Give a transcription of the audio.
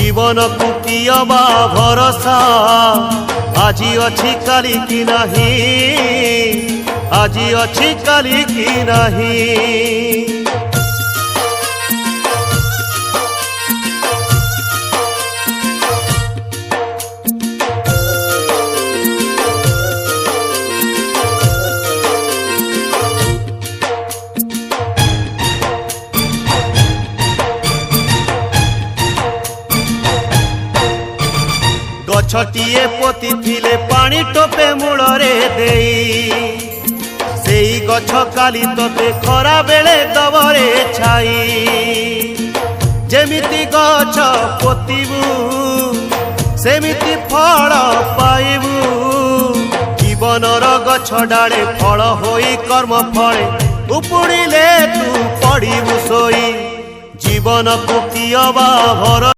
जीवन को कियबा भरोसा आजी अच्छी काली की नहीं आजी अच्छी काली की नहीं। गछटिए पोती थिले पानी टोपे मूलरे देई सेई गछ काली तोते खरा बेले दबरे छाई। जेमिति गछ पोतीबू सेमिति फल पाइबू जीवनर गछ डाले फल होई कर्म फले उपुड़िले तू पड़िबू सोई। जीवन को कियबा भर